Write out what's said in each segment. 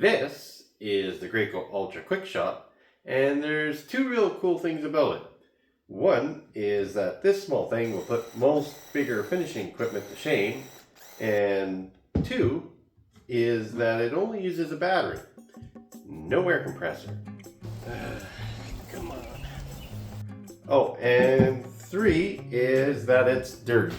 This is the Graco Ultra QuickShot, and there's two real cool things about it. One is that this small thing will put most bigger finishing equipment to shame, and two is that it only uses a battery. No air compressor. Come on. Oh, and three is that it's dirty,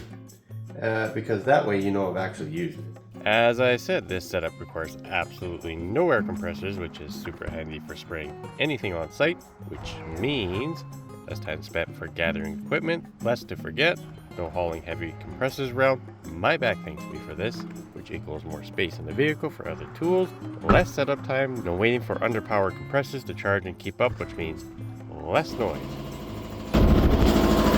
because that way you know I've actually used it. As I said, this setup requires absolutely no air compressors, which is super handy for spraying anything on site, which means less time spent for gathering equipment, less to forget, no hauling heavy compressors around. My back thanks me for this, which equals more space in the vehicle for other tools, less setup time, no waiting for underpowered compressors to charge and keep up, which means less noise.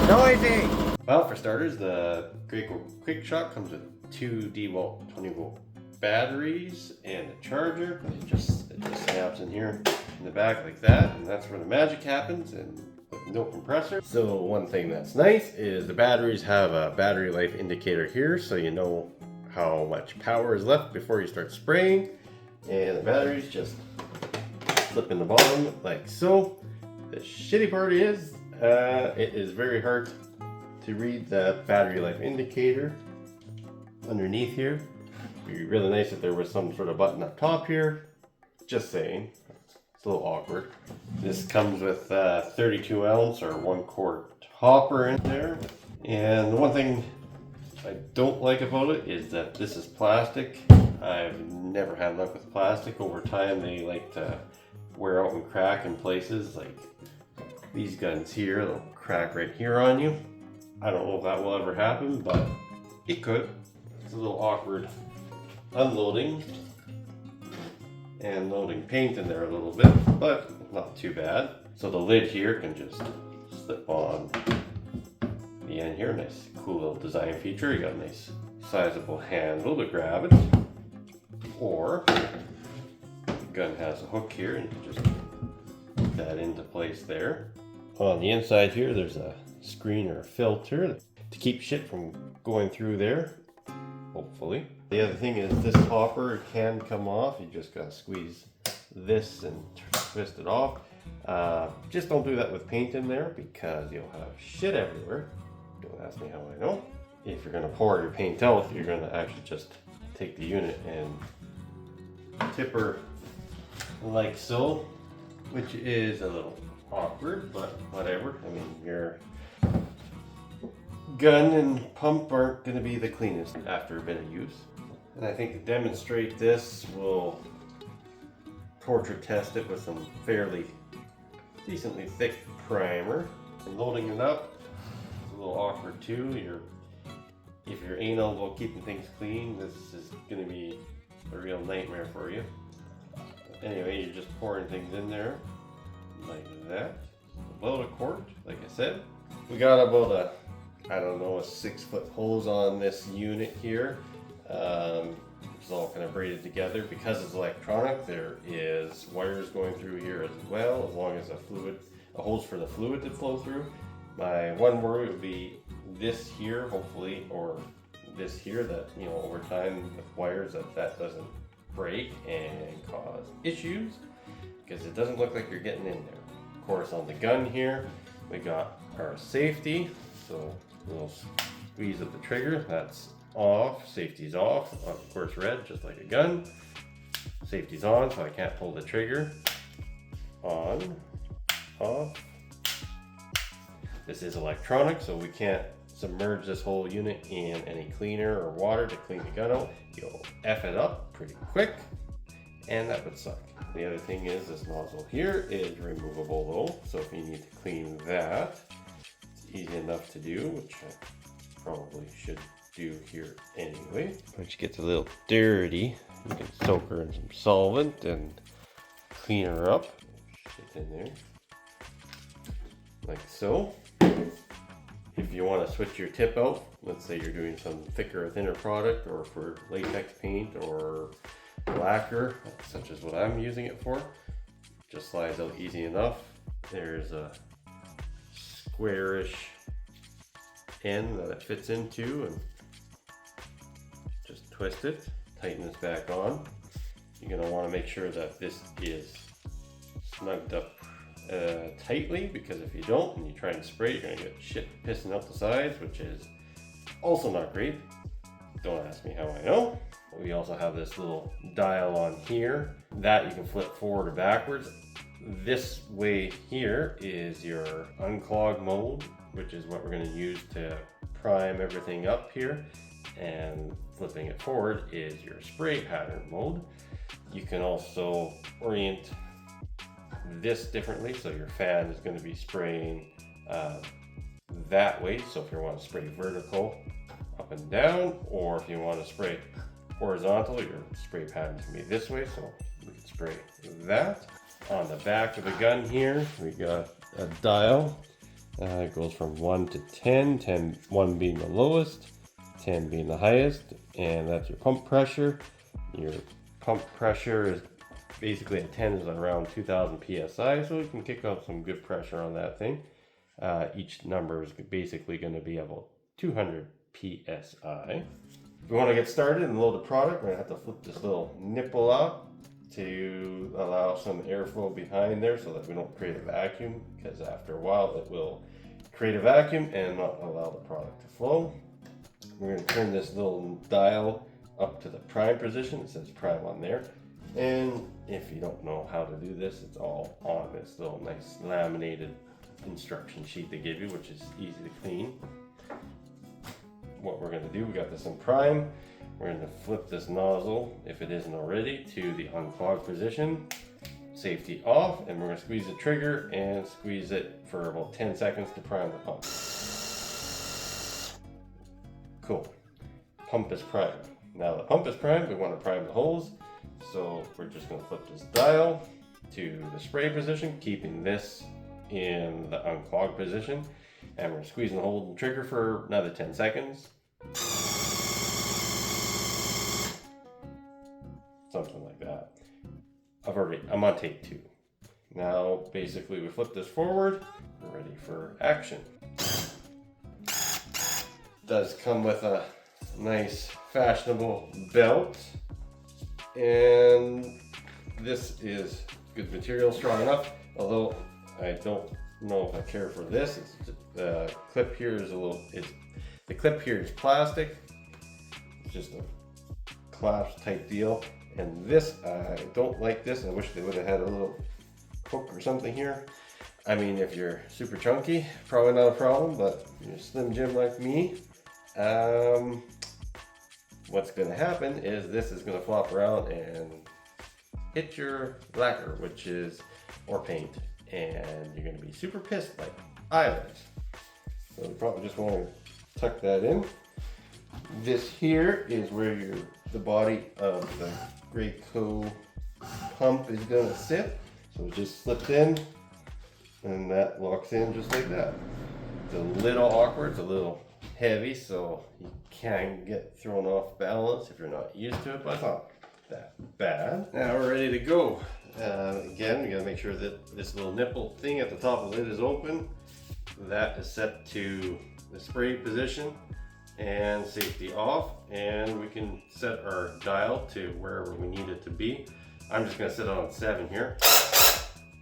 Noisy! Well, for starters, the Graco QuickShot comes with two D-volt 20-volt batteries and a charger. It just snaps in here in the back like that, and that's where the magic happens, and with no compressor. So one thing that's nice is the batteries have a battery life indicator here, so you know how much power is left before you start spraying. And the batteries just slip in the bottom like so. The shitty part is it is very hard to read the battery life indicator underneath here. It'd be really nice if there was some sort of button up top here. Just saying, it's a little awkward. This comes with 32 ounce or 1 quart hopper in there. And the one thing I don't like about it is that this is plastic. I've never had luck with plastic. Over time they like to wear out and crack in places. Like these guns here, they'll crack right here on you. I don't know if that will ever happen, but it could. It's a little awkward unloading and loading paint in there a little bit, but not too bad. So the lid here can just slip on the end here. Nice cool little design feature. You got a nice sizable handle to grab it, or the gun has a hook here and you can just put that into place there. On the inside here there's a screen or a filter to keep shit from going through there, hopefully. The other thing is this hopper can come off. You just gotta squeeze this and twist it off. Just don't do that with paint in there because you'll have shit everywhere. Don't ask me how I know. If you're gonna pour your paint out, you're gonna actually just take the unit and tip her like so, which is a little awkward, but whatever. I mean, your gun and pump aren't going to be the cleanest after a bit of use. And I think to demonstrate this, we'll torture test it with some fairly decently thick primer. And loading it up is a little awkward too. If you're anal about keeping things clean, this is going to be a real nightmare for you. Anyway, you're just pouring things in there like that. About a quart, like I said. We got about a 6-foot hose on this unit here. It's all kind of braided together. Because it's electronic, there is wires going through here as well, as long as a hose for the fluid to flow through. My one worry would be this here, hopefully, or this here, that, you know, over time with wires that doesn't break and cause issues, because it doesn't look like you're getting in there. Of course, on the gun here, we got our safety. So a little squeeze of the trigger, that's off, safety's off, of course red, just like a gun. Safety's on, so I can't pull the trigger. On, off. This is electronic, so we can't submerge this whole unit in any cleaner or water to clean the gun out. You'll F it up pretty quick, and that would suck. The other thing is this nozzle here is removable though, so if you need to clean that, easy enough to do, which I probably should do here anyway. When she gets a little dirty, you can soak her in some solvent and clean her up. Shit in there, like so. If you want to switch your tip out, let's say you're doing some thicker or thinner product, or for latex paint or lacquer, such as what I'm using it for, just slides out easy enough. There's a squarish end that it fits into, and just twist it, tighten this back on. You're going to want to make sure that this is snugged up tightly, because if you don't and you try and spray, you're going to get shit pissing up the sides, which is also not great. Don't ask me how I know. We also have this little dial on here that you can flip forward or backwards. This way here is your unclog mode, which is what we're going to use to prime everything up here, and flipping it forward is your spray pattern mode. You can also orient this differently, so your fan is going to be spraying that way. So if you want to spray vertical up and down, or if you want to spray horizontal, your spray pattern can be this way, so we can spray that. On the back of the gun here, we got a dial. It goes from 1 to 10, 1 being the lowest, 10 being the highest, and that's your pump pressure. Your pump pressure is basically at 10 is around 2000 psi, so we can kick out some good pressure on that thing. Each number is basically going to be about 200 psi. If we want to get started and load the product, we're going to have to flip this little nipple out to allow some airflow behind there so that we don't create a vacuum, because after a while it will create a vacuum and not allow the product to flow. We're going to turn this little dial up to the prime position. It says prime on there. And if you don't know how to do this, it's all on this little nice laminated instruction sheet they give you, which is easy to clean. What we're going to do, we got this in prime. We're going to flip this nozzle, if it isn't already, to the unclog position. Safety off, and we're going to squeeze the trigger and squeeze it for about 10 seconds to prime the pump. Cool. Pump is primed. Now the pump is primed, we want to prime the holes. So we're just going to flip this dial to the spray position, keeping this in the unclog position. And we're squeezing the hold and trigger for another 10 seconds. Something like that. I'm on take 2. Now basically we flip this forward, we're ready for action. Does come with a nice fashionable belt, and this is good material, strong enough, although I don't know if I care for this. The clip here is the clip here is plastic. It's just a clasp type deal. And this, I don't like this. I wish they would have had a little hook or something here. I mean, if you're super chunky, probably not a problem, but if you're Slim Jim like me, what's going to happen is this is going to flop around and hit your lacquer, or paint, and you're going to be super pissed like I was. So you probably just want to tuck that in. This here is where the body of the Graco pump is going to sit. So it just slips in, and that locks in just like that. It's a little awkward, it's a little heavy, so you can get thrown off balance if you're not used to it, but it's not that bad. Now we're ready to go. Again, we got to make sure that this little nipple thing at the top of the lid is open. That is set to the spray position and safety off, and we can set our dial to wherever we need it to be. I'm just going to set it on 7 here.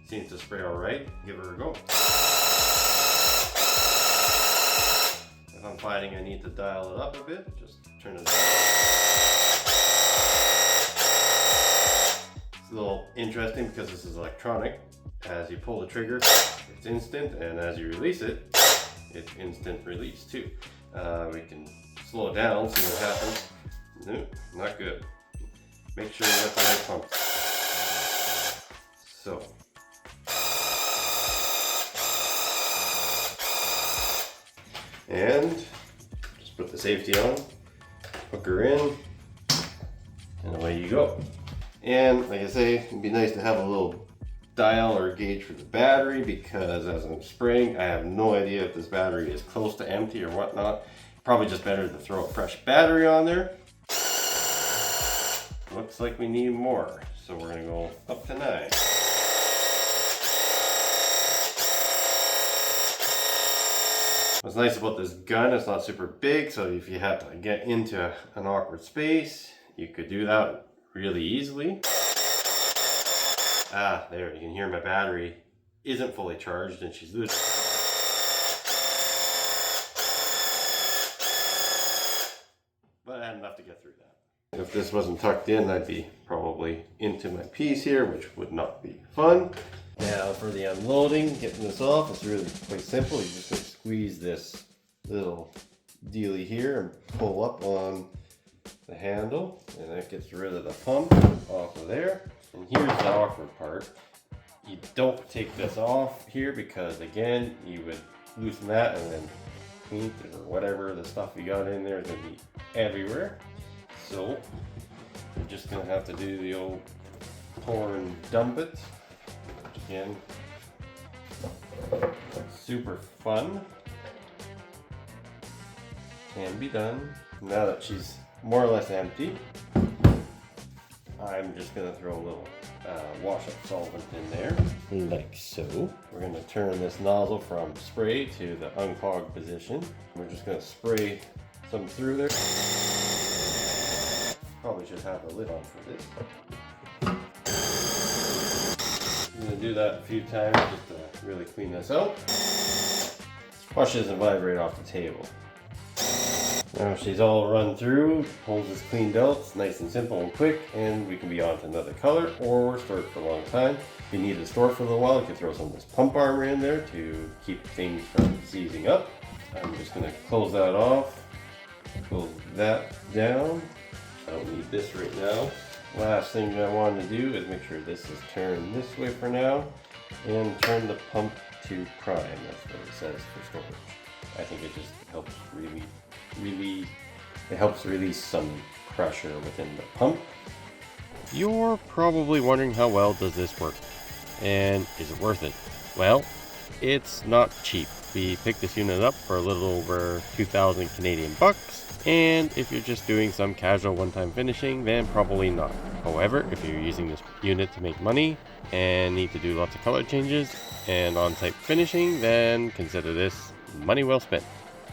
Seems to spray all right. Give her a go. If I'm finding I need to dial it up a bit, just turn it on. It's a little interesting because this is electronic. As you pull the trigger, it's instant, and as you release it, it's instant release too. We can slow it down, see what happens. Nope, not good. Make sure you got the right pump. So. And just put the safety on, hook her in, and away you go. And like I say, it'd be nice to have a little dial or gauge for the battery, because as I'm spraying, I have no idea if this battery is close to empty or whatnot. Probably just better to throw a fresh battery on there. Looks like we need more, so we're gonna go up to 9. What's nice about this gun, it's not super big, so if you have to get into an awkward space, you could do that really easily. Ah, there, you can hear my battery isn't fully charged and she's losing. But I had enough to get through that. If this wasn't tucked in, I'd be probably into my piece here, which would not be fun. Now for the unloading, getting this off, it's really quite simple. You're just going to squeeze this little dealie here and pull up on the handle, and that gets rid of the pump off of there. And here's the awkward part. You don't take this off here because, again, you would loosen that and then paint or whatever the stuff you got in there is going to be everywhere. So you're just going to have to do the old pour and dump it, which again, super fun. Can be done. Now that she's more or less empty, I'm just going to throw a little wash-up solvent in there, like so. We're going to turn this nozzle from spray to the unclogged position. We're just going to spray some through there. Probably should have a lid on for this. I'm going to do that a few times just to really clean this out. Wash doesn't vibrate off the table. Now she's all run through, holes is cleaned out, it's nice and simple and quick, and we can be on to another color or store it for a long time. If you need to store it for a little while, you can throw some of this pump armor in there to keep things from seizing up. I'm just going to close that off, close that down. I don't need this right now. Last thing I want to do is make sure this is turned this way for now, and turn the pump to prime. That's what it says for storage. I think it just helps it helps release some pressure within the pump. You're probably wondering, how well does this work? And is it worth it? Well, it's not cheap. We picked this unit up for a little over 2,000 Canadian bucks, and if you're just doing some casual one-time finishing, then probably not. However, if you're using this unit to make money and need to do lots of color changes and on-site finishing, then consider this money well spent.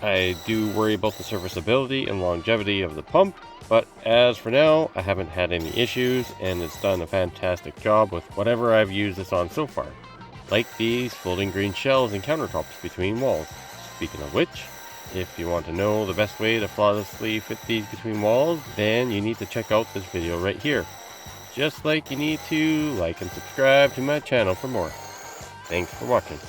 I do worry about the serviceability and longevity of the pump, but as for now, I haven't had any issues, and it's done a fantastic job with whatever I've used this on so far. Like these folding green shelves and countertops between walls. Speaking of which, if you want to know the best way to flawlessly fit these between walls, then you need to check out this video right here. Just like you need to like and subscribe to my channel for more. Thanks for watching.